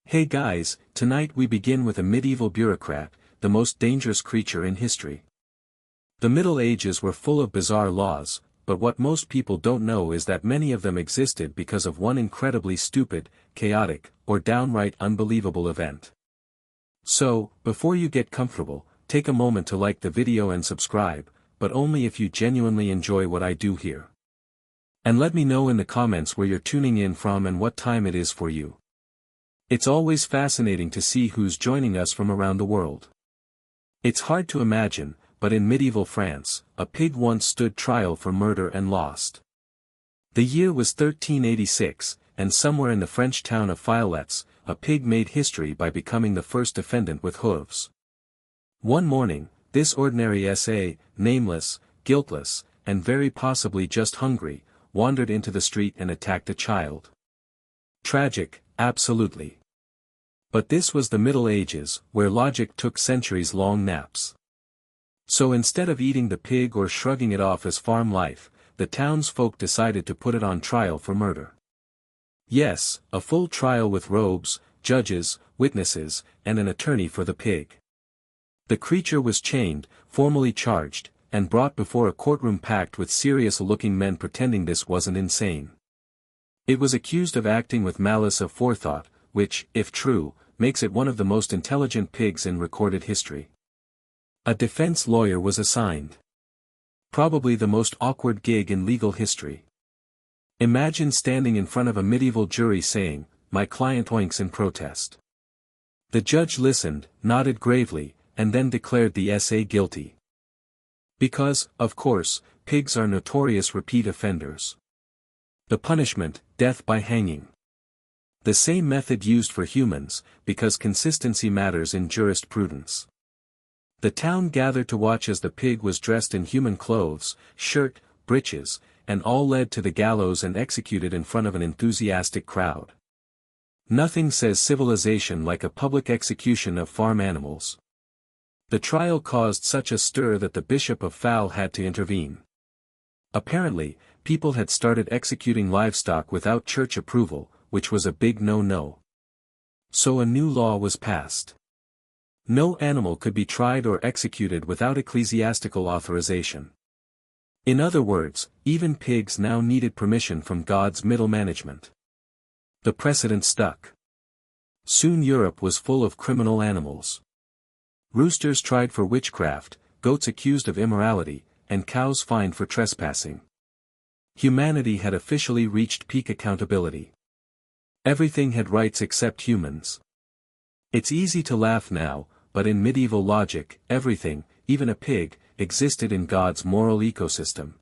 Hey guys, tonight we begin with a medieval bureaucrat, the most dangerous creature in history. The Middle Ages were full of bizarre laws, but what most people don't know is that many of them existed because of one incredibly stupid, chaotic, or downright unbelievable event. So, before you get comfortable, take a moment to like the video and subscribe, but only if you genuinely enjoy what I do here. And let me know in the comments where you're tuning in from and what time it is for you. It's always fascinating to see who's joining us from around the world. It's hard to imagine, but in medieval France, a pig once stood trial for murder and lost. The year was 1386, and somewhere in the French town of Filets, a pig made history by becoming the first defendant with hooves. One morning, this ordinary SA, nameless, guiltless, and very possibly just hungry, wandered into the street and attacked a child. Tragic, absolutely. But this was the Middle Ages, where logic took centuries-long naps. So instead of eating the pig or shrugging it off as farm life, the townsfolk decided to put it on trial for murder. Yes, a full trial with robes, judges, witnesses, and an attorney for the pig. The creature was chained, formally charged, and brought before a courtroom packed with serious-looking men pretending this wasn't insane. It was accused of acting with malice aforethought, which, if true, makes it one of the most intelligent pigs in recorded history. A defense lawyer was assigned. Probably the most awkward gig in legal history. Imagine standing in front of a medieval jury saying, "My client oinks in protest." The judge listened, nodded gravely, and then declared the SA guilty. Because, of course, pigs are notorious repeat offenders. The punishment, death by hanging. The same method used for humans, because consistency matters in jurisprudence. The town gathered to watch as the pig was dressed in human clothes, shirt, breeches, and all led to the gallows and executed in front of an enthusiastic crowd. Nothing says civilization like a public execution of farm animals. The trial caused such a stir that the Bishop of Fal had to intervene. Apparently, people had started executing livestock without church approval, which was a big no-no. So a new law was passed. No animal could be tried or executed without ecclesiastical authorization. In other words, even pigs now needed permission from God's middle management. The precedent stuck. Soon Europe was full of criminal animals. Roosters tried for witchcraft, goats accused of immorality, and cows fined for trespassing. Humanity had officially reached peak accountability. Everything had rights except humans. It's easy to laugh now, but in medieval logic, everything, even a pig, existed in God's moral ecosystem.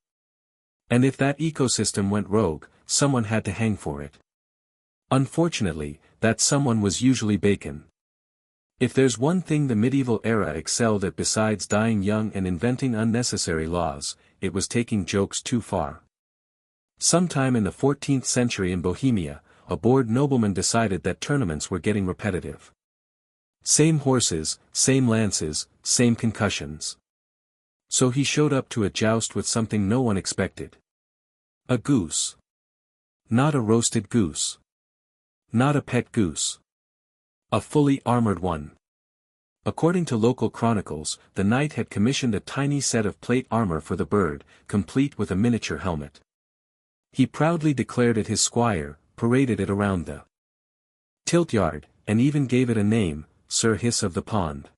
And if that ecosystem went rogue, someone had to hang for it. Unfortunately, that someone was usually bacon. If there's one thing the medieval era excelled at besides dying young and inventing unnecessary laws, it was taking jokes too far. Sometime in the 14th century in Bohemia, a bored nobleman decided that tournaments were getting repetitive. Same horses, same lances, same concussions. So he showed up to a joust with something no one expected. A goose. Not a roasted goose. Not a pet goose. A fully armored one. According to local chronicles, the knight had commissioned a tiny set of plate armor for the bird, complete with a miniature helmet. He proudly declared it his squire, paraded it around the tiltyard, and even gave it a name, Sir Hiss of the Pond.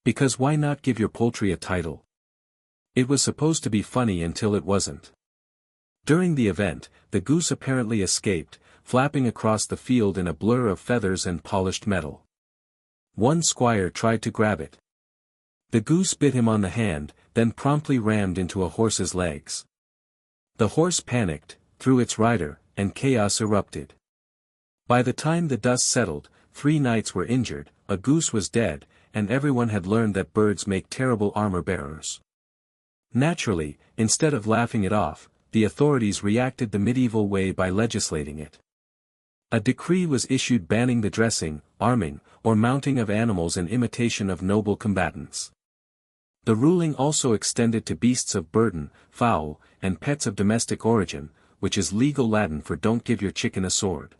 Because why not give your poultry a title? It was supposed to be funny until it wasn't. During the event, the goose apparently escaped, flapping across the field in a blur of feathers and polished metal. One squire tried to grab it. The goose bit him on the hand, then promptly rammed into a horse's legs. The horse panicked, threw its rider, and chaos erupted. By the time the dust settled, 3 knights were injured, a goose was dead, and everyone had learned that birds make terrible armor-bearers. Naturally, instead of laughing it off, the authorities reacted the medieval way by legislating it. A decree was issued banning the dressing, arming, or mounting of animals in imitation of noble combatants. The ruling also extended to beasts of burden, fowl, and pets of domestic origin, which is legal Latin for don't give your chicken a sword.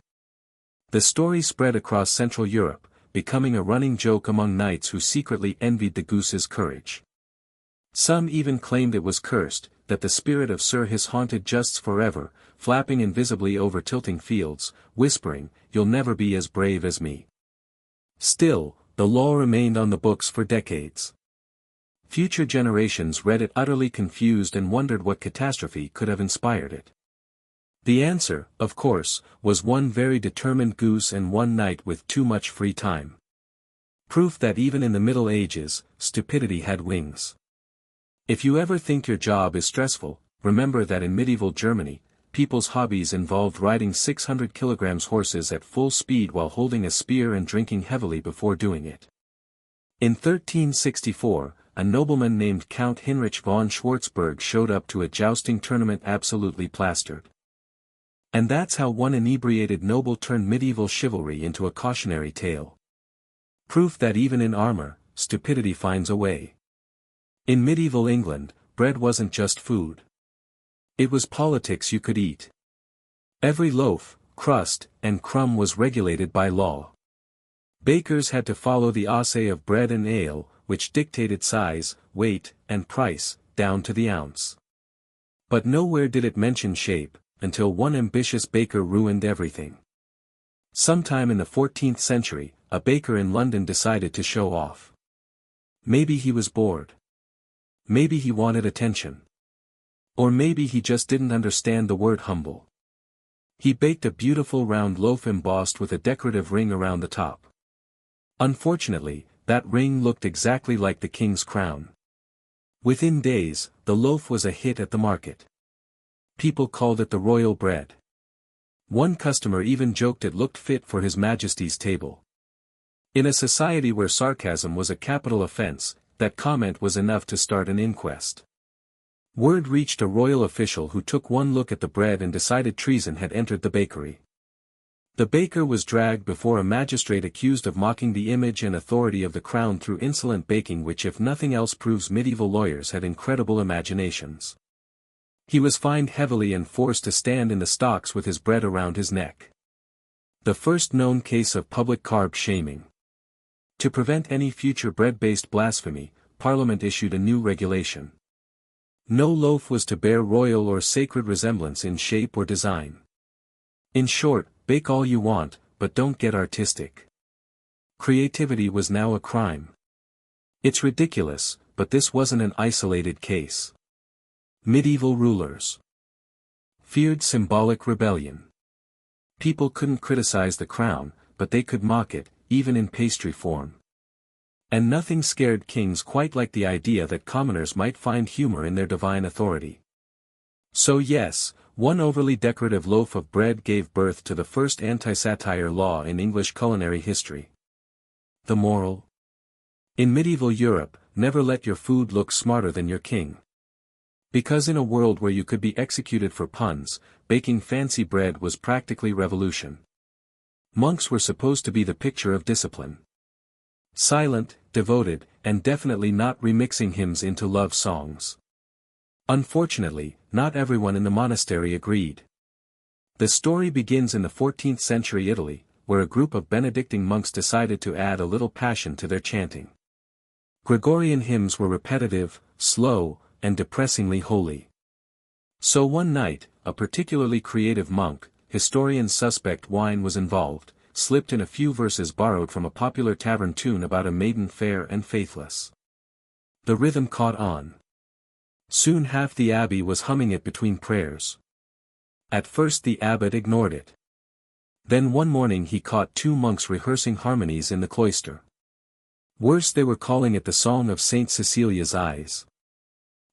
The story spread across Central Europe, becoming a running joke among knights who secretly envied the goose's courage. Some even claimed it was cursed, that the spirit of Sir His haunted justs forever, flapping invisibly over tilting fields, whispering, "You'll never be as brave as me." Still, the law remained on the books for decades. Future generations read it utterly confused and wondered what catastrophe could have inspired it. The answer, of course, was one very determined goose and one knight with too much free time. Proof that even in the Middle Ages, stupidity had wings. If you ever think your job is stressful, remember that in medieval Germany, people's hobbies involved riding 600 kilograms horses at full speed while holding a spear and drinking heavily before doing it. In 1364, a nobleman named Count Heinrich von Schwarzburg showed up to a jousting tournament absolutely plastered. And that's how one inebriated noble turned medieval chivalry into a cautionary tale. Proof that even in armor, stupidity finds a way. In medieval England, bread wasn't just food. It was politics you could eat. Every loaf, crust, and crumb was regulated by law. Bakers had to follow the assay of bread and ale, which dictated size, weight, and price, down to the ounce. But nowhere did it mention shape, until one ambitious baker ruined everything. Sometime in the 14th century, a baker in London decided to show off. Maybe he was bored. Maybe he wanted attention. Or maybe he just didn't understand the word humble. He baked a beautiful round loaf embossed with a decorative ring around the top. Unfortunately, that ring looked exactly like the king's crown. Within days, the loaf was a hit at the market. People called it the royal bread. One customer even joked it looked fit for His Majesty's table. In a society where sarcasm was a capital offense, that comment was enough to start an inquest. Word reached a royal official who took one look at the bread and decided treason had entered the bakery. The baker was dragged before a magistrate accused of mocking the image and authority of the crown through insolent baking, which if nothing else proves medieval lawyers had incredible imaginations. He was fined heavily and forced to stand in the stocks with his bread around his neck. The first known case of public carb shaming. To prevent any future bread-based blasphemy, Parliament issued a new regulation. No loaf was to bear royal or sacred resemblance in shape or design. In short, bake all you want, but don't get artistic. Creativity was now a crime. It's ridiculous, but this wasn't an isolated case. Medieval rulers feared symbolic rebellion. People couldn't criticize the crown, but they could mock it, even in pastry form. And nothing scared kings quite like the idea that commoners might find humor in their divine authority. So yes, one overly decorative loaf of bread gave birth to the first anti-satire law in English culinary history. The moral? In medieval Europe, never let your food look smarter than your king. Because in a world where you could be executed for puns, baking fancy bread was practically revolution. Monks were supposed to be the picture of discipline. Silent, devoted, and definitely not remixing hymns into love songs. Unfortunately, not everyone in the monastery agreed. The story begins in the 14th century Italy, where a group of Benedictine monks decided to add a little passion to their chanting. Gregorian hymns were repetitive, slow, and depressingly holy. So one night, a particularly creative monk, historians suspect wine was involved, slipped in a few verses borrowed from a popular tavern tune about a maiden fair and faithless. The rhythm caught on. Soon half the abbey was humming it between prayers. At first the abbot ignored it. Then one morning he caught two monks rehearsing harmonies in the cloister. Worse, they were calling it the Song of Saint Cecilia's Eyes.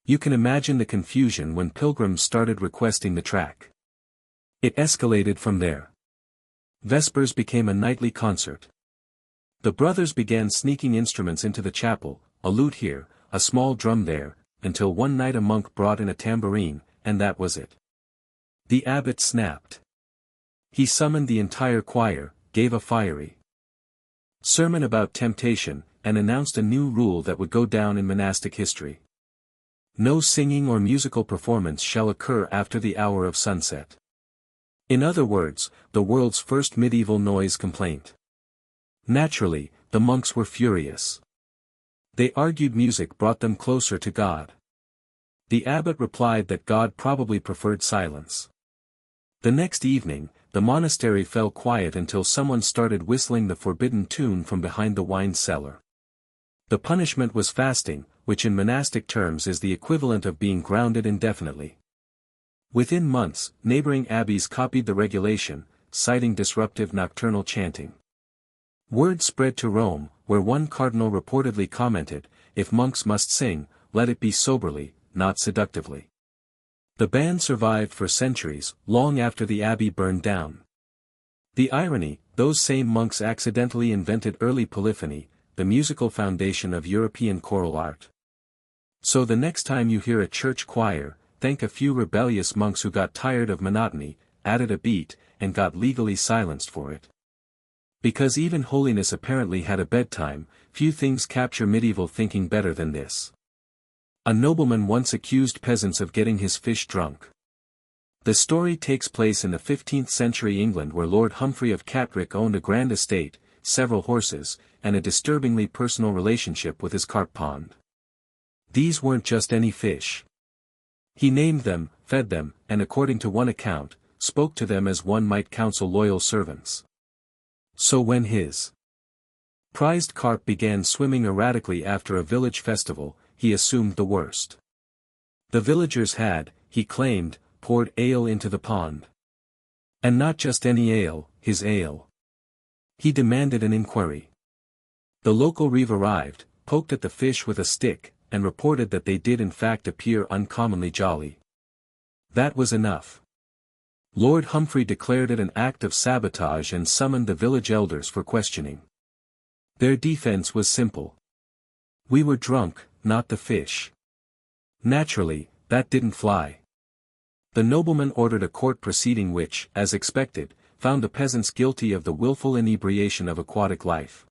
You can imagine the confusion when pilgrims started requesting the track. It escalated from there. Vespers became a nightly concert. The brothers began sneaking instruments into the chapel, a lute here, a small drum there, until one night a monk brought in a tambourine, and that was it. The abbot snapped. He summoned the entire choir, gave a fiery sermon about temptation, and announced a new rule that would go down in monastic history. No singing or musical performance shall occur after the hour of sunset. In other words, the world's first medieval noise complaint. Naturally, the monks were furious. They argued music brought them closer to God. The abbot replied that God probably preferred silence. The next evening, the monastery fell quiet until someone started whistling the forbidden tune from behind the wine cellar. The punishment was fasting, which in monastic terms is the equivalent of being grounded indefinitely. Within months, neighboring abbeys copied the regulation, citing disruptive nocturnal chanting. Word spread to Rome, where one cardinal reportedly commented, "If monks must sing, let it be soberly, not seductively." The ban survived for centuries, long after the abbey burned down. The irony, those same monks accidentally invented early polyphony, the musical foundation of European choral art. So the next time you hear a church choir, thank a few rebellious monks who got tired of monotony, added a beat, and got legally silenced for it. Because even holiness apparently had a bedtime, few things capture medieval thinking better than this. A nobleman once accused peasants of getting his fish drunk. The story takes place in the 15th century England, where Lord Humphrey of Catterick owned a grand estate, several horses, and a disturbingly personal relationship with his carp pond. These weren't just any fish. He named them, fed them, and according to one account, spoke to them as one might counsel loyal servants. So when his prized carp began swimming erratically after a village festival, he assumed the worst. The villagers had, he claimed, poured ale into the pond. And not just any ale, his ale. He demanded an inquiry. The local reeve arrived, poked at the fish with a stick, and reported that they did in fact appear uncommonly jolly. That was enough. Lord Humphrey declared it an act of sabotage and summoned the village elders for questioning. Their defense was simple. We were drunk, not the fish. Naturally, that didn't fly. The nobleman ordered a court proceeding which, as expected, found the peasants guilty of the willful inebriation of aquatic life.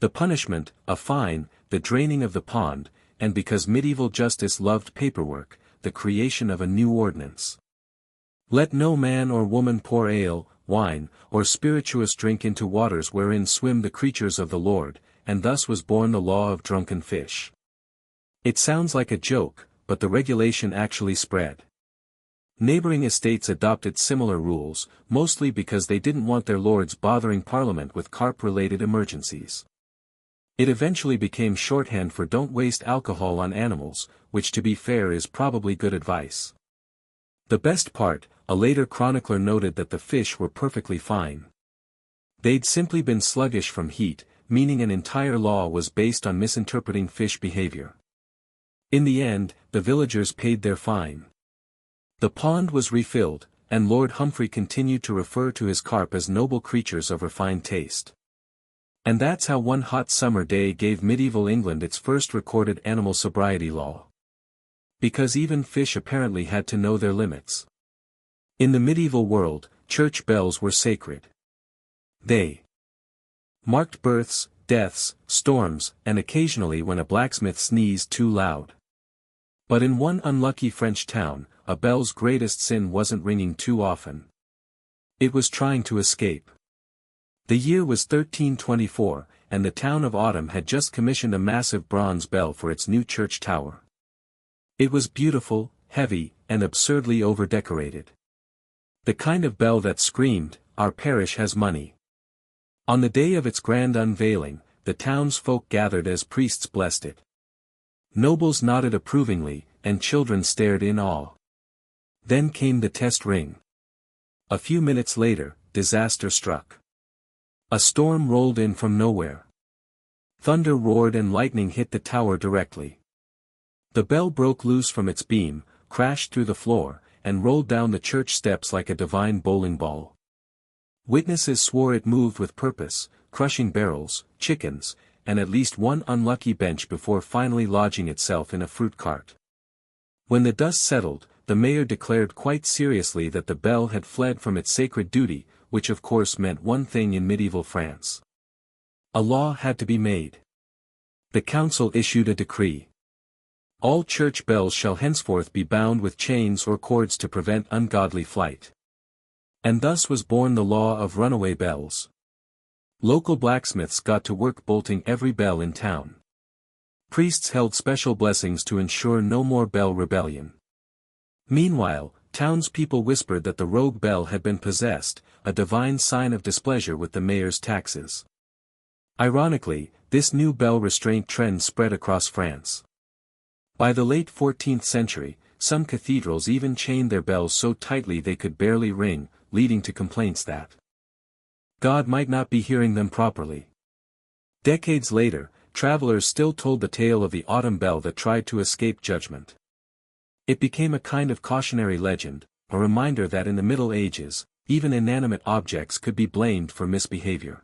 The punishment, a fine, the draining of the pond, and because medieval justice loved paperwork, the creation of a new ordinance. Let no man or woman pour ale, wine, or spirituous drink into waters wherein swim the creatures of the Lord, and thus was born the law of drunken fish. It sounds like a joke, but the regulation actually spread. Neighboring estates adopted similar rules, mostly because they didn't want their lords bothering Parliament with carp-related emergencies. It eventually became shorthand for "don't waste alcohol on animals," which to be fair is probably good advice. The best part, a later chronicler noted that the fish were perfectly fine. They'd simply been sluggish from heat, meaning an entire law was based on misinterpreting fish behavior. In the end, the villagers paid their fine. The pond was refilled, and Lord Humphrey continued to refer to his carp as noble creatures of refined taste. And that's how one hot summer day gave medieval England its first recorded animal sobriety law. Because even fish apparently had to know their limits. In the medieval world, church bells were sacred. They marked births, deaths, storms, and occasionally when a blacksmith sneezed too loud. But in one unlucky French town, a bell's greatest sin wasn't ringing too often. It was trying to escape. The year was 1324, and the town of Autumn had just commissioned a massive bronze bell for its new church tower. It was beautiful, heavy, and absurdly over-decorated. The kind of bell that screamed, "Our parish has money." On the day of its grand unveiling, the townsfolk gathered as priests blessed it. Nobles nodded approvingly, and children stared in awe. Then came the test ring. A few minutes later, disaster struck. A storm rolled in from nowhere. Thunder roared and lightning hit the tower directly. The bell broke loose from its beam, crashed through the floor, and rolled down the church steps like a divine bowling ball. Witnesses swore it moved with purpose, crushing barrels, chickens, and at least one unlucky bench before finally lodging itself in a fruit cart. When the dust settled, the mayor declared quite seriously that the bell had fled from its sacred duty, which of course meant one thing in medieval France. A law had to be made. The council issued a decree. All church bells shall henceforth be bound with chains or cords to prevent ungodly flight. And thus was born the law of runaway bells. Local blacksmiths got to work bolting every bell in town. Priests held special blessings to ensure no more bell rebellion. Meanwhile, townspeople whispered that the rogue bell had been possessed, a divine sign of displeasure with the mayor's taxes. Ironically, this new bell restraint trend spread across France. By the late 14th century, some cathedrals even chained their bells so tightly they could barely ring, leading to complaints that God might not be hearing them properly. Decades later, travelers still told the tale of the autumn bell that tried to escape judgment. It became a kind of cautionary legend, a reminder that in the Middle Ages, even inanimate objects could be blamed for misbehavior.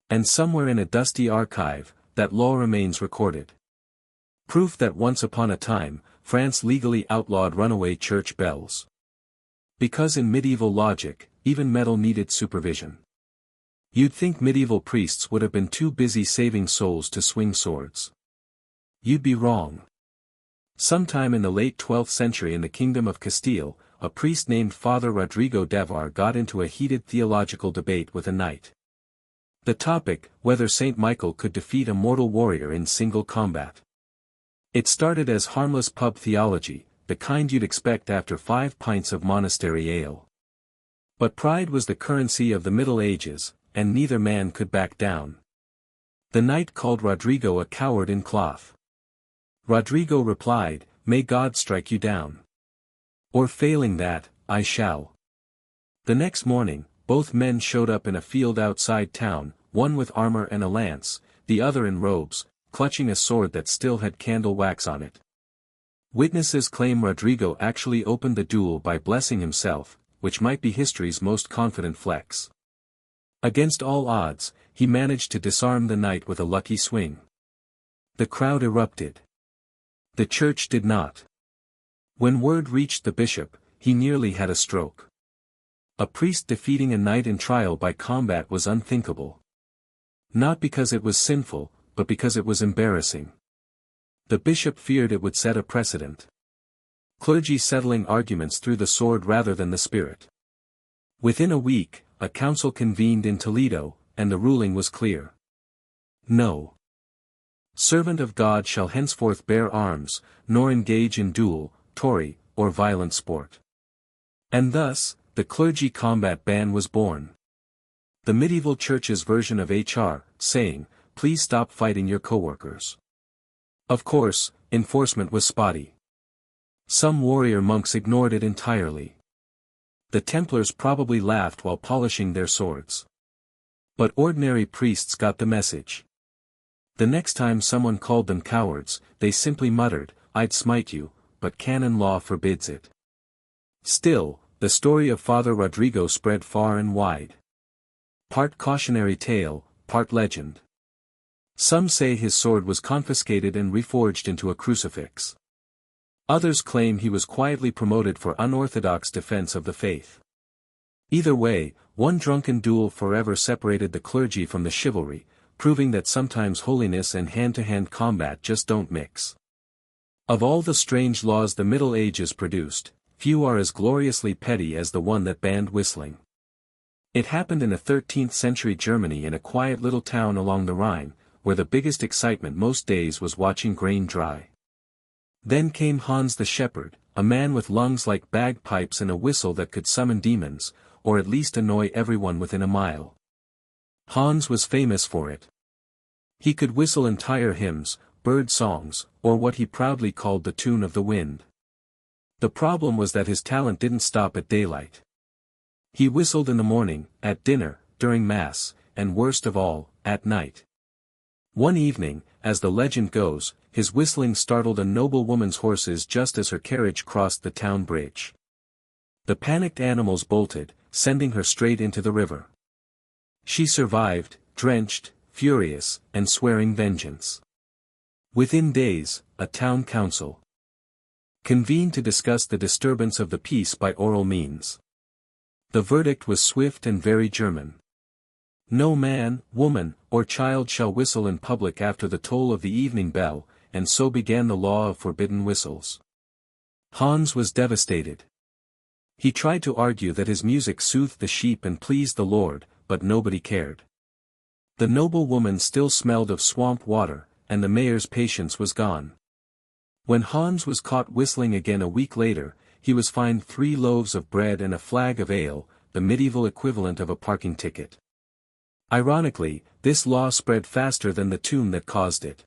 And somewhere in a dusty archive, that law remains recorded. Proof that once upon a time, France legally outlawed runaway church bells. Because in medieval logic, even metal needed supervision. You'd think medieval priests would have been too busy saving souls to swing swords. You'd be wrong. Sometime in the late 12th century in the Kingdom of Castile, a priest named Father Rodrigo Devar got into a heated theological debate with a knight. The topic, whether Saint Michael could defeat a mortal warrior in single combat. It started as harmless pub theology, the kind you'd expect after 5 pints of monastery ale. But pride was the currency of the Middle Ages, and neither man could back down. The knight called Rodrigo a coward in cloth. Rodrigo replied, "May God strike you down. Or failing that, I shall." The next morning, both men showed up in a field outside town, one with armor and a lance, the other in robes, clutching a sword that still had candle wax on it. Witnesses claim Rodrigo actually opened the duel by blessing himself, which might be history's most confident flex. Against all odds, he managed to disarm the knight with a lucky swing. The crowd erupted. The church did not. When word reached the bishop, he nearly had a stroke. A priest defeating a knight in trial by combat was unthinkable. Not because it was sinful, but because it was embarrassing. The bishop feared it would set a precedent. Clergy settling arguments through the sword rather than the spirit. Within a week, a council convened in Toledo, and the ruling was clear. No servant of God shall henceforth bear arms, nor engage in duel, tory, or violent sport. And thus, the clergy combat ban was born. The medieval church's version of HR, saying, "Please stop fighting your coworkers." Of course, enforcement was spotty. Some warrior monks ignored it entirely. The Templars probably laughed while polishing their swords. But ordinary priests got the message. The next time someone called them cowards, they simply muttered, "I'd smite you, but canon law forbids it." Still, the story of Father Rodrigo spread far and wide. Part cautionary tale, part legend. Some say his sword was confiscated and reforged into a crucifix. Others claim he was quietly promoted for unorthodox defense of the faith. Either way, one drunken duel forever separated the clergy from the chivalry, proving that sometimes holiness and hand-to-hand combat just don't mix. Of all the strange laws the Middle Ages produced, few are as gloriously petty as the one that banned whistling. It happened in a 13th century Germany in a quiet little town along the Rhine, where the biggest excitement most days was watching grain dry. Then came Hans the Shepherd, a man with lungs like bagpipes and a whistle that could summon demons, or at least annoy everyone within a mile. Hans was famous for it. He could whistle entire hymns, bird songs, or what he proudly called the tune of the wind. The problem was that his talent didn't stop at daylight. He whistled in the morning, at dinner, during Mass, and worst of all, at night. One evening, as the legend goes, his whistling startled a noble woman's horses just as her carriage crossed the town bridge. The panicked animals bolted, sending her straight into the river. She survived, drenched, furious, and swearing vengeance. Within days, a town council convened to discuss the disturbance of the peace by oral means. The verdict was swift and very German. No man, woman, or child shall whistle in public after the toll of the evening bell, and so began the law of forbidden whistles. Hans was devastated. He tried to argue that his music soothed the sheep and pleased the Lord, but nobody cared. The noble woman still smelled of swamp water, and the mayor's patience was gone. When Hans was caught whistling again a week later, he was fined 3 loaves of bread and a flag of ale, the medieval equivalent of a parking ticket. Ironically, this law spread faster than the tune that caused it.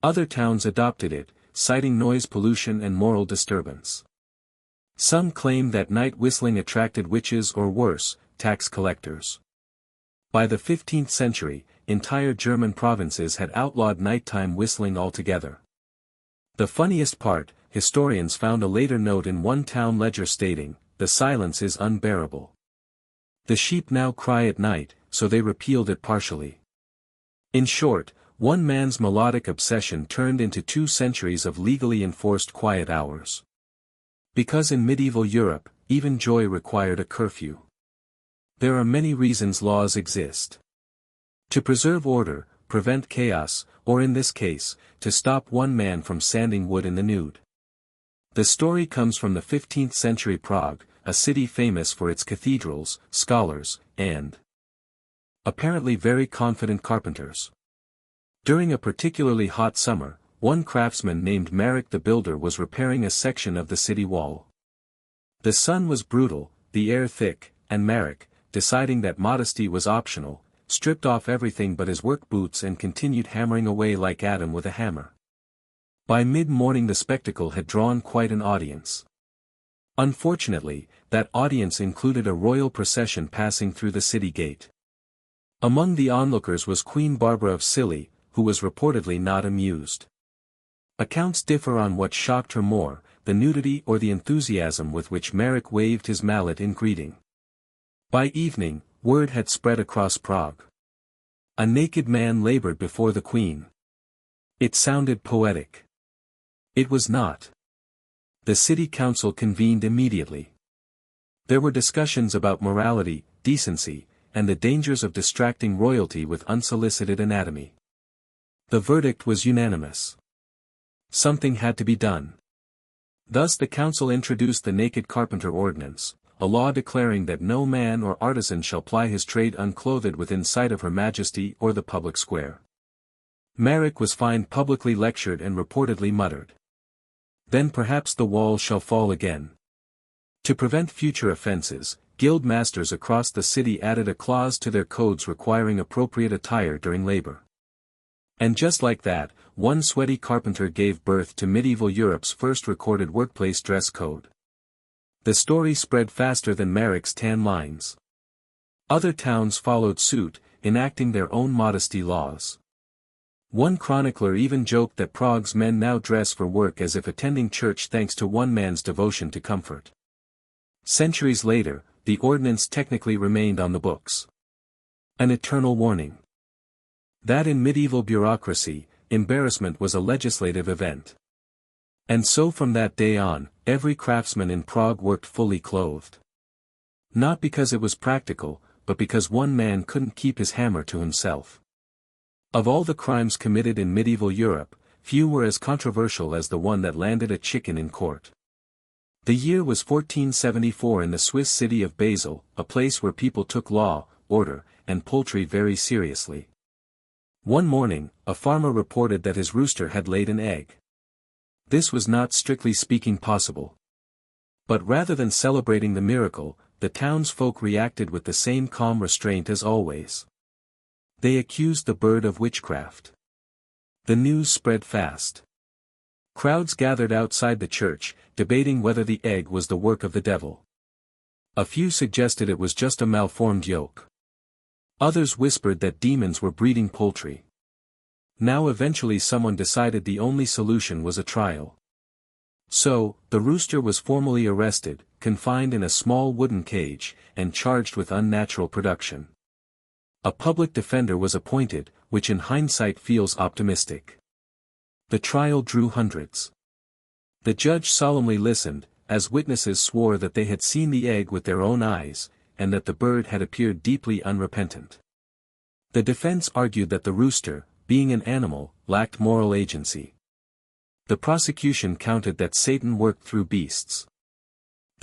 Other towns adopted it, citing noise pollution and moral disturbance. Some claimed that night whistling attracted witches or worse, tax collectors. By the 15th century, entire German provinces had outlawed nighttime whistling altogether. The funniest part, historians found a later note in one town ledger stating, "The silence is unbearable. The sheep now cry at night, so they repealed it partially." In short, one man's melodic obsession turned into 2 centuries of legally enforced quiet hours. Because in medieval Europe, even joy required a curfew. There are many reasons laws exist. To preserve order, prevent chaos, or in this case, to stop one man from sanding wood in the nude. The story comes from the 15th century Prague, a city famous for its cathedrals, scholars, and apparently very confident carpenters. During a particularly hot summer, one craftsman named Marek the Builder was repairing a section of the city wall. The sun was brutal, the air thick, and Marek, deciding that modesty was optional, stripped off everything but his work boots and continued hammering away like Adam with a hammer. By mid-morning the spectacle had drawn quite an audience. Unfortunately, that audience included a royal procession passing through the city gate. Among the onlookers was Queen Barbara of Scilly, who was reportedly not amused. Accounts differ on what shocked her more, the nudity or the enthusiasm with which Marek waved his mallet in greeting. By evening, word had spread across Prague. A naked man labored before the queen. It sounded poetic. It was not. The city council convened immediately. There were discussions about morality, decency, and the dangers of distracting royalty with unsolicited anatomy. The verdict was unanimous. Something had to be done. Thus the council introduced the Naked Carpenter Ordinance, a law declaring that no man or artisan shall ply his trade unclothed within sight of Her Majesty or the public square. Marek was fined, publicly lectured and reportedly muttered, "Then perhaps the wall shall fall again." To prevent future offenses, guild masters across the city added a clause to their codes requiring appropriate attire during labor. And just like that, one sweaty carpenter gave birth to medieval Europe's first recorded workplace dress code. The story spread faster than Marek's 10 lines. Other towns followed suit, enacting their own modesty laws. One chronicler even joked that Prague's men now dress for work as if attending church thanks to one man's devotion to comfort. Centuries later, the ordinance technically remained on the books. An eternal warning. That in medieval bureaucracy, embarrassment was a legislative event. And so from that day on, every craftsman in Prague worked fully clothed. Not because it was practical, but because one man couldn't keep his hammer to himself. Of all the crimes committed in medieval Europe, few were as controversial as the one that landed a chicken in court. The year was 1474 in the Swiss city of Basel, a place where people took law, order, and poultry very seriously. One morning, a farmer reported that his rooster had laid an egg. This was not strictly speaking possible. But rather than celebrating the miracle, the townsfolk reacted with the same calm restraint as always. They accused the bird of witchcraft. The news spread fast. Crowds gathered outside the church, debating whether the egg was the work of the devil. A few suggested it was just a malformed yolk. Others whispered that demons were breeding poultry. Now eventually someone decided the only solution was a trial. So, the rooster was formally arrested, confined in a small wooden cage, and charged with unnatural production. A public defender was appointed, which in hindsight feels optimistic. The trial drew hundreds. The judge solemnly listened, as witnesses swore that they had seen the egg with their own eyes, and that the bird had appeared deeply unrepentant. The defense argued that the rooster, being an animal, lacked moral agency. The prosecution countered that Satan worked through beasts.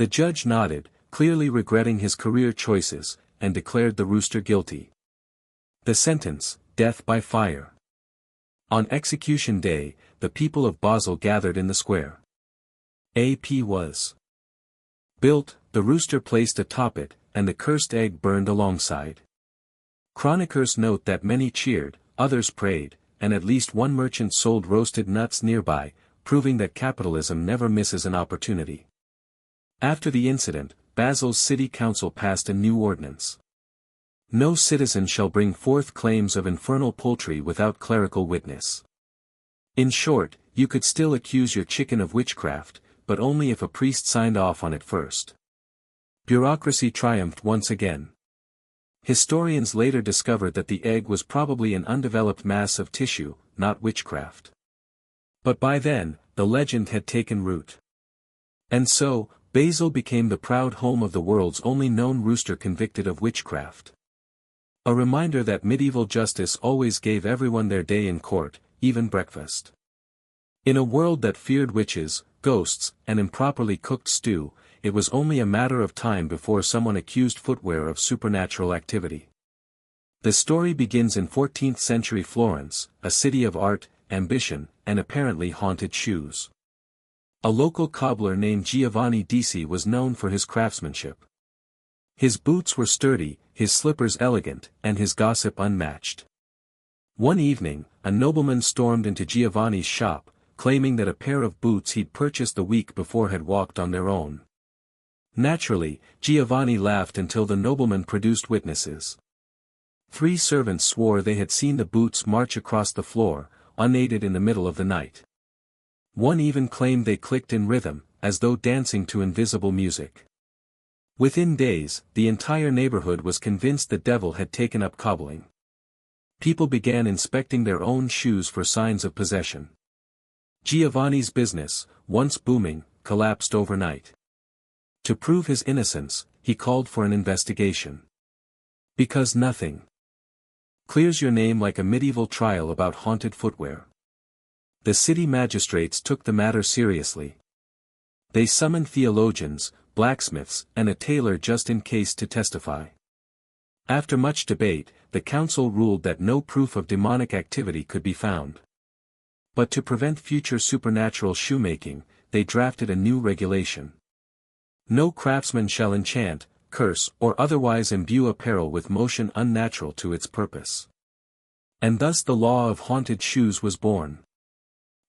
The judge nodded, clearly regretting his career choices, and declared the rooster guilty. The sentence, death by fire. On execution day, the people of Basel gathered in the square. A.P. was built, the rooster placed atop it, and the cursed egg burned alongside. Chroniclers note that many cheered, others prayed, and at least one merchant sold roasted nuts nearby, proving that capitalism never misses an opportunity. After the incident, Basel's city council passed a new ordinance. No citizen shall bring forth claims of infernal poultry without clerical witness. In short, you could still accuse your chicken of witchcraft, but only if a priest signed off on it first. Bureaucracy triumphed once again. Historians later discovered that the egg was probably an undeveloped mass of tissue, not witchcraft. But by then, the legend had taken root. And so, Basel became the proud home of the world's only known rooster convicted of witchcraft. A reminder that medieval justice always gave everyone their day in court, even breakfast. In a world that feared witches, ghosts, and improperly cooked stew, it was only a matter of time before someone accused footwear of supernatural activity. The story begins in 14th-century Florence, a city of art, ambition, and apparently haunted shoes. A local cobbler named Giovanni Disi was known for his craftsmanship. His boots were sturdy, his slippers elegant, and his gossip unmatched. One evening, a nobleman stormed into Giovanni's shop, claiming that a pair of boots he'd purchased the week before had walked on their own. Naturally, Giovanni laughed until the nobleman produced witnesses. 3 servants swore they had seen the boots march across the floor, unaided in the middle of the night. One even claimed they clicked in rhythm, as though dancing to invisible music. Within days, the entire neighborhood was convinced the devil had taken up cobbling. People began inspecting their own shoes for signs of possession. Giovanni's business, once booming, collapsed overnight. To prove his innocence, he called for an investigation. Because nothing clears your name like a medieval trial about haunted footwear. The city magistrates took the matter seriously. They summoned theologians, blacksmiths, and a tailor just in case to testify. After much debate, the council ruled that no proof of demonic activity could be found. But to prevent future supernatural shoemaking, they drafted a new regulation. No craftsman shall enchant, curse, or otherwise imbue apparel with motion unnatural to its purpose. And thus the law of haunted shoes was born.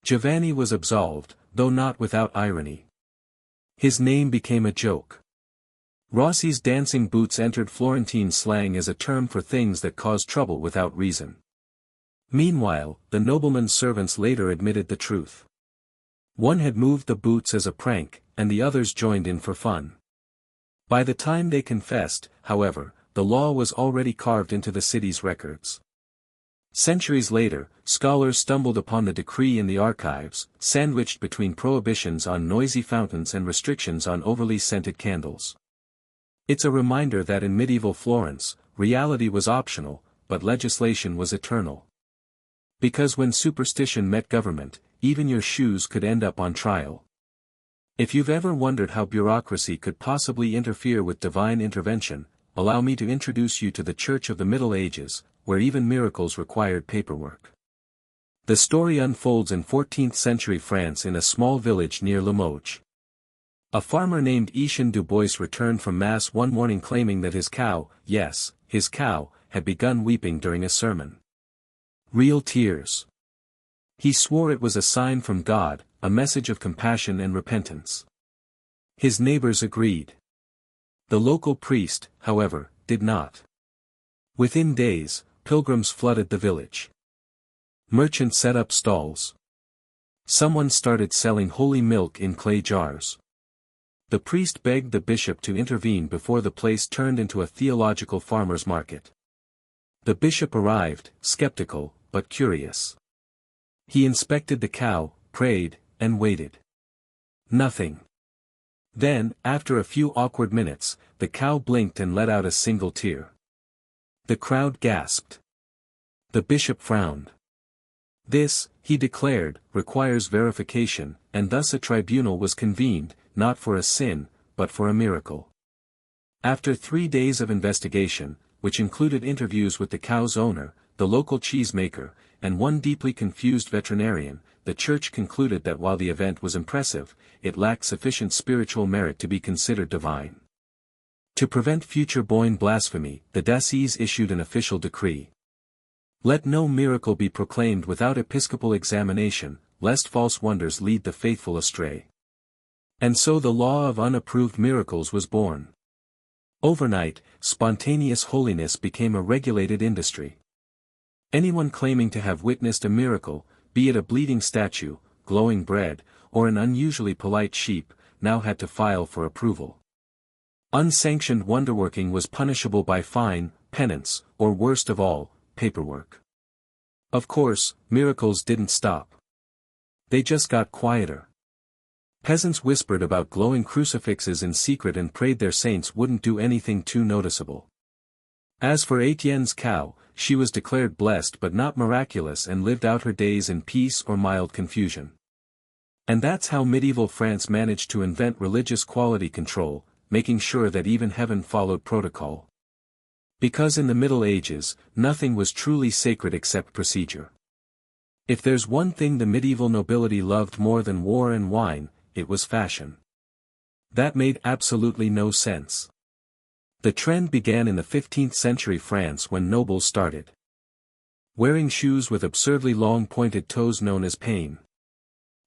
Giovanni was absolved, though not without irony. His name became a joke. Rossi's dancing boots entered Florentine slang as a term for things that cause trouble without reason. Meanwhile, the nobleman's servants later admitted the truth. One had moved the boots as a prank, and the others joined in for fun. By the time they confessed, however, the law was already carved into the city's records. Centuries later, scholars stumbled upon the decree in the archives, sandwiched between prohibitions on noisy fountains and restrictions on overly scented candles. It's a reminder that in medieval Florence, reality was optional, but legislation was eternal. Because when superstition met government, even your shoes could end up on trial. If you've ever wondered how bureaucracy could possibly interfere with divine intervention, allow me to introduce you to the Church of the Middle Ages, where even miracles required paperwork. The story unfolds in 14th-century France in a small village near Limoges. A farmer named Etienne Dubois returned from Mass one morning claiming that his cow, yes, his cow, had begun weeping during a sermon. Real tears. He swore it was a sign from God, a message of compassion and repentance. His neighbors agreed. The local priest, however, did not. Within days, pilgrims flooded the village. Merchants set up stalls. Someone started selling holy milk in clay jars. The priest begged the bishop to intervene before the place turned into a theological farmer's market. The bishop arrived, skeptical, but curious. He inspected the cow, prayed, and waited. Nothing. Then, after a few awkward minutes, the cow blinked and let out a single tear. The crowd gasped. The bishop frowned. This, he declared, requires verification, and thus a tribunal was convened, not for a sin, but for a miracle. After 3 days of investigation, which included interviews with the cow's owner, the local cheesemaker, and one deeply confused veterinarian, the church concluded that while the event was impressive, it lacked sufficient spiritual merit to be considered divine. To prevent future Boyne blasphemy, the diocese issued an official decree. Let no miracle be proclaimed without episcopal examination, lest false wonders lead the faithful astray. And so the law of unapproved miracles was born. Overnight, spontaneous holiness became a regulated industry. Anyone claiming to have witnessed a miracle, be it a bleeding statue, glowing bread, or an unusually polite sheep, now had to file for approval. Unsanctioned wonderworking was punishable by fine, penance, or worst of all, paperwork. Of course, miracles didn't stop. They just got quieter. Peasants whispered about glowing crucifixes in secret and prayed their saints wouldn't do anything too noticeable. As for Etienne's cow, she was declared blessed but not miraculous and lived out her days in peace or mild confusion. And that's how medieval France managed to invent religious quality control, making sure that even heaven followed protocol. Because in the Middle Ages, nothing was truly sacred except procedure. If there's one thing the medieval nobility loved more than war and wine, it was fashion. That made absolutely no sense. The trend began in the 15th century France when nobles started wearing shoes with absurdly long pointed toes known as pain.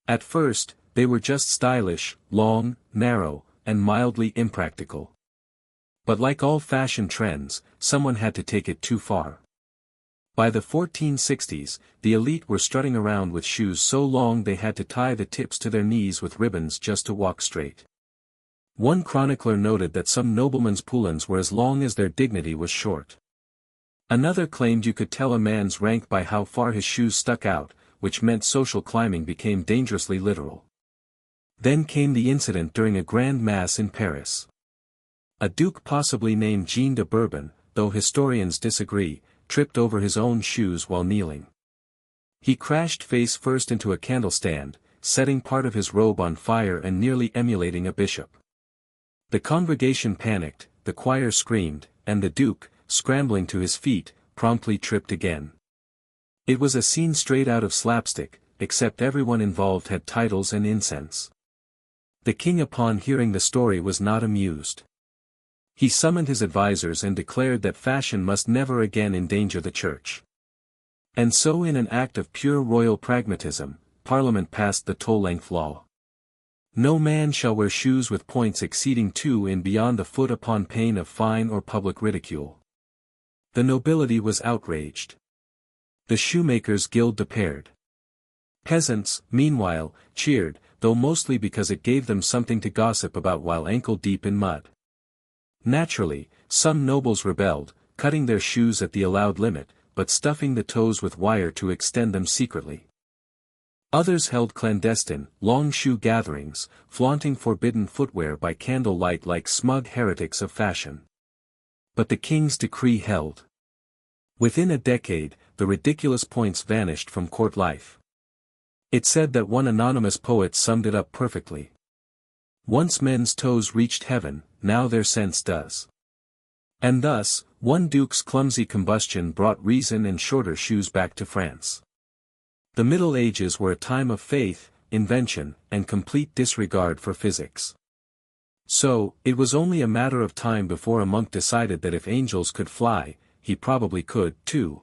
At first, they were just stylish, long, narrow, and mildly impractical. But like all fashion trends, someone had to take it too far. By the 1460s, the elite were strutting around with shoes so long they had to tie the tips to their knees with ribbons just to walk straight. One chronicler noted that some noblemen's poulons were as long as their dignity was short. Another claimed you could tell a man's rank by how far his shoes stuck out, which meant social climbing became dangerously literal. Then came the incident during a grand mass in Paris. A duke possibly named Jean de Bourbon, though historians disagree, tripped over his own shoes while kneeling. He crashed face first into a candlestand, setting part of his robe on fire and nearly emulating a bishop. The congregation panicked, the choir screamed, and the duke, scrambling to his feet, promptly tripped again. It was a scene straight out of slapstick, except everyone involved had titles and incense. The king upon hearing the story was not amused. He summoned his advisers and declared that fashion must never again endanger the church. And so in an act of pure royal pragmatism, Parliament passed the toe-length law. No man shall wear shoes with points exceeding 2 in beyond the foot upon pain of fine or public ridicule. The nobility was outraged. The shoemakers' guild despaired. Peasants, meanwhile, cheered, though mostly because it gave them something to gossip about while ankle-deep in mud. Naturally, some nobles rebelled, cutting their shoes at the allowed limit, but stuffing the toes with wire to extend them secretly. Others held clandestine, long shoe gatherings, flaunting forbidden footwear by candlelight like smug heretics of fashion. But the king's decree held. Within a decade, the ridiculous points vanished from court life. It said that one anonymous poet summed it up perfectly. Once men's toes reached heaven, now their sense does. And thus, one duke's clumsy combustion brought reason and shorter shoes back to France. The Middle Ages were a time of faith, invention, and complete disregard for physics. So, it was only a matter of time before a monk decided that if angels could fly, he probably could, too.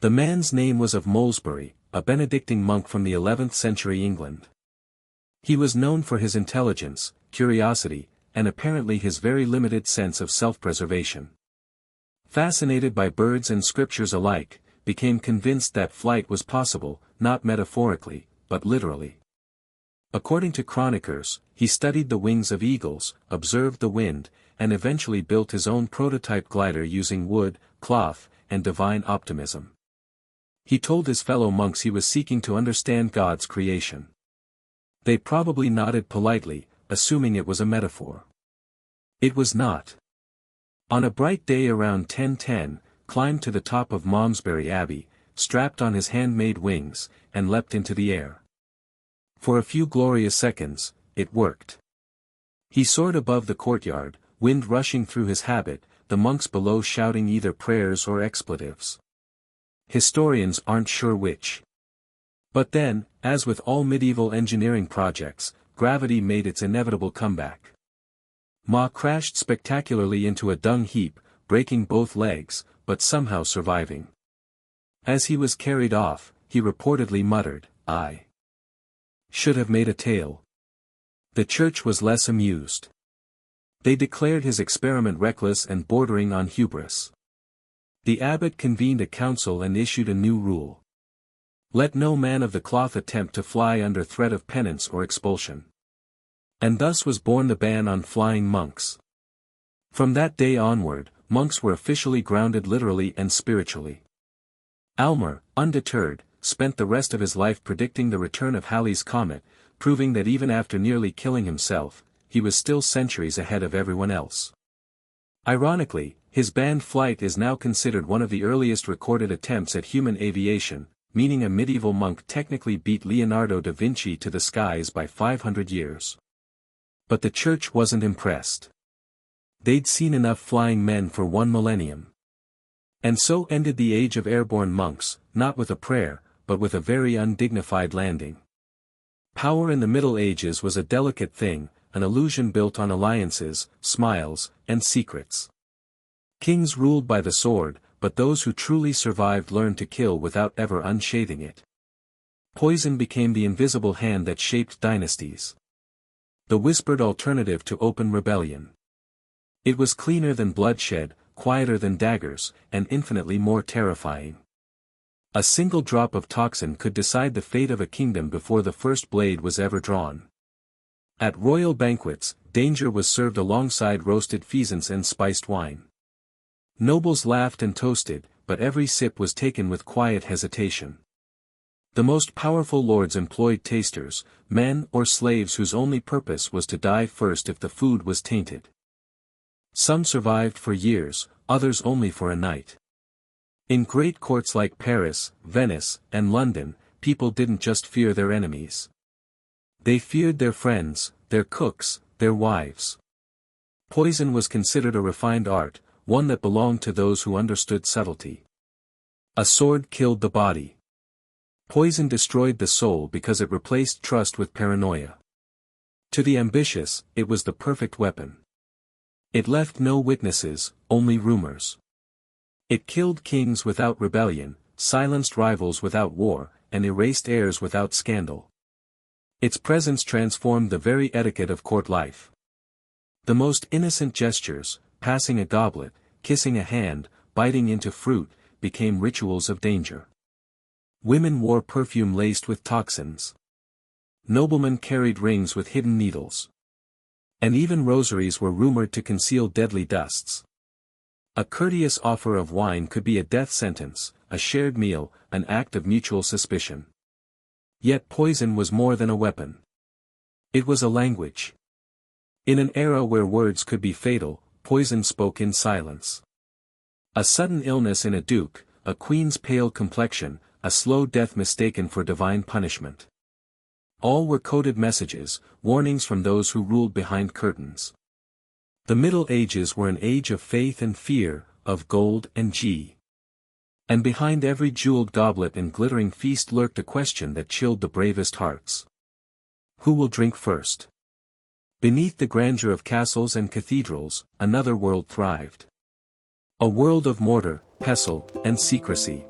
The man's name was of Molesbury, a Benedictine monk from the 11th century England. He was known for his intelligence, curiosity, and apparently his very limited sense of self-preservation. Fascinated by birds and scriptures alike, became convinced that flight was possible, not metaphorically, but literally. According to chroniclers, he studied the wings of eagles, observed the wind, and eventually built his own prototype glider using wood, cloth, and divine optimism. He told his fellow monks he was seeking to understand God's creation. They probably nodded politely, assuming it was a metaphor. It was not. On a bright day around 1010, climbed to the top of Malmesbury Abbey, strapped on his handmade wings, and leapt into the air. For a few glorious seconds, it worked. He soared above the courtyard, wind rushing through his habit, the monks below shouting either prayers or expletives. Historians aren't sure which. But then, as with all medieval engineering projects, gravity made its inevitable comeback. Ma crashed spectacularly into a dung heap, breaking both legs, but somehow surviving. As he was carried off, he reportedly muttered, "I should have made a tail." The church was less amused. They declared his experiment reckless and bordering on hubris. The abbot convened a council and issued a new rule. Let no man of the cloth attempt to fly under threat of penance or expulsion. And thus was born the ban on flying monks. From that day onward, monks were officially grounded literally and spiritually. Almer, undeterred, spent the rest of his life predicting the return of Halley's comet, proving that even after nearly killing himself, he was still centuries ahead of everyone else. Ironically, his banned flight is now considered one of the earliest recorded attempts at human aviation, meaning a medieval monk technically beat Leonardo da Vinci to the skies by 500 years. But the church wasn't impressed. They'd seen enough flying men for 1 millennium. And so ended the age of airborne monks, not with a prayer, but with a very undignified landing. Power in the Middle Ages was a delicate thing, an illusion built on alliances, smiles, and secrets. Kings ruled by the sword, but those who truly survived learned to kill without ever unsheathing it. Poison became the invisible hand that shaped dynasties. The whispered alternative to open rebellion. It was cleaner than bloodshed, quieter than daggers, and infinitely more terrifying. A single drop of toxin could decide the fate of a kingdom before the first blade was ever drawn. At royal banquets, danger was served alongside roasted pheasants and spiced wine. Nobles laughed and toasted, but every sip was taken with quiet hesitation. The most powerful lords employed tasters, men or slaves whose only purpose was to die first if the food was tainted. Some survived for years, others only for a night. In great courts like Paris, Venice, and London, people didn't just fear their enemies. They feared their friends, their cooks, their wives. Poison was considered a refined art, one that belonged to those who understood subtlety. A sword killed the body. Poison destroyed the soul because it replaced trust with paranoia. To the ambitious, it was the perfect weapon. It left no witnesses, only rumors. It killed kings without rebellion, silenced rivals without war, and erased heirs without scandal. Its presence transformed the very etiquette of court life. The most innocent gestures, passing a goblet, kissing a hand, biting into fruit, became rituals of danger. Women wore perfume laced with toxins. Noblemen carried rings with hidden needles. And even rosaries were rumored to conceal deadly dusts. A courteous offer of wine could be a death sentence, a shared meal, an act of mutual suspicion. Yet poison was more than a weapon. It was a language. In an era where words could be fatal, poison spoke in silence. A sudden illness in a duke, a queen's pale complexion, a slow death mistaken for divine punishment. All were coded messages, warnings from those who ruled behind curtains. The Middle Ages were an age of faith and fear, of gold and ghee. And behind every jeweled goblet and glittering feast lurked a question that chilled the bravest hearts. Who will drink first? Beneath the grandeur of castles and cathedrals, another world thrived. A world of mortar, pestle, and secrecy.